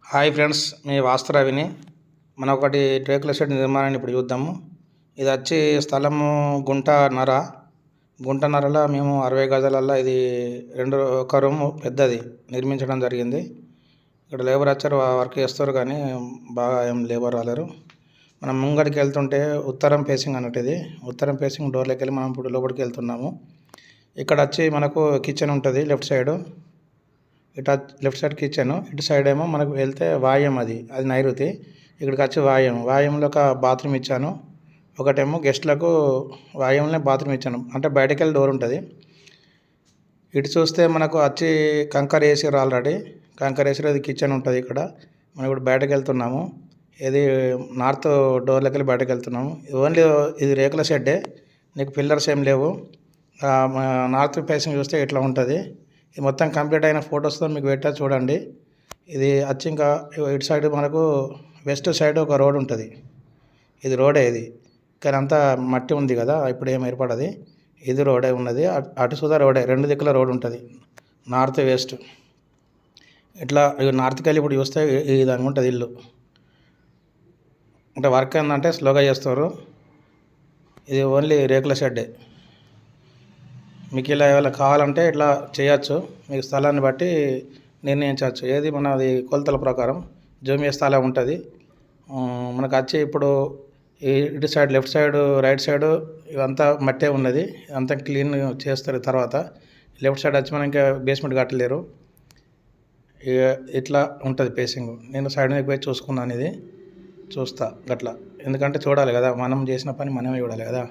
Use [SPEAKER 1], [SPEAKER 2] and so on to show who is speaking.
[SPEAKER 1] Hi friends, మీ వాస్తురవిని. మనం ఒకటి రేకుల షెడ్ నిర్మాణాన్ని ఇప్పుడు చూద్దాము. ఇది వచ్చి స్థలము గుంటన్నరలో మేము 60 గజాలల్లో ఇది ఒక రూము పెద్దది నిర్మించడం జరిగింది. ఇక్కడ లేబర్ వచ్చారు, వర్క్ చేస్తారు, కానీ బాగా ఏం లేబర్ రాలేరు. మనం ముంగడికి వెళ్తుంటే ఉత్తరం ఫేసింగ్ అన్నట్టు, ఇది ఉత్తరం ఫేసింగ్ డోర్లోకి వెళ్ళి మనం ఇప్పుడు లోపలికి వెళ్తున్నాము. ఇక్కడ వచ్చి మనకు కిచెన్ ఉంటుంది లెఫ్ట్ సైడు. ఇటు లెఫ్ట్ సైడ్ కిచెన్, ఇటు సైడ్ ఏమో మనకు వెళ్తే వాయం, అది నైరుతి. ఇక్కడికి వచ్చి వాయంలో ఒక బాత్రూమ్ ఇచ్చాను. ఒకటేమో గెస్ట్లకు వాయంలో బాత్రూమ్ ఇచ్చాను, అంటే బయటకు వెళ్ళి డోర్ ఉంటుంది. ఇటు చూస్తే మనకు వచ్చి కంకర వేసారు ఆల్రెడీ. కంకర వేసారు, అది కిచెన్ ఉంటుంది. ఇక్కడ మనం ఇప్పుడు బయటకు వెళ్తున్నాము. ఇది నార్త్ డోర్లోకి వెళ్ళి బయటకు వెళ్తున్నాము. ఓన్లీ ఇది రేకుల షెడ్డే, నీకు పిల్లర్స్ ఏం లేవు. నార్త్ ఫేసింగ్ చూస్తే ఇట్లా ఉంటుంది. ఇది మొత్తం కంప్లీట్ అయిన ఫొటోస్తో మీకు పెట్టా, చూడండి. ఇది వచ్చి ఇంకా ఇటు సైడ్ మనకు వెస్ట్ సైడ్ ఒక రోడ్ ఉంటుంది. ఇది రోడే, ఇది కానీ అంతా మట్టి ఉంది కదా, ఇప్పుడు ఏం ఏర్పడది. ఇది రోడే ఉన్నది, అటు సుధా రోడే, రెండు దిక్కుల రోడ్ ఉంటుంది, నార్త్ వెస్ట్. ఇట్లా నార్త్కి వెళ్ళి ఇప్పుడు చూస్తే ఈ విధంగా ఉంటుంది ఇల్లు. అంటే వర్క్ ఏంటంటే స్లోగా చేస్తారు. ఇది ఓన్లీ రేకుల షెడ్డే. మీకు ఇలా ఏమైనా కావాలంటే ఇట్లా చేయొచ్చు, మీకు స్థలాన్ని బట్టి నిర్ణయించవచ్చు. ఏది మనది కొలతల ప్రకారం జూమియా స్థలం ఉంటుంది. మనకు వచ్చి ఇప్పుడు ఇటు side left side right side ఇవంతా మట్టే ఉన్నది, అంతా క్లీన్ చేస్తారు. తర్వాత లెఫ్ట్ సైడ్ వచ్చి మనం ఇంకా బేస్మెంట్ కట్టలేరు. ఇట్లా ఉంటుంది ఫేసింగ్. నేను సైడ్ మీద పోయి చూసుకున్నాను, ఇది చూస్తా గట్లా, ఎందుకంటే చూడాలి కదా, మనం చేసిన పని మనమే చూడాలి కదా.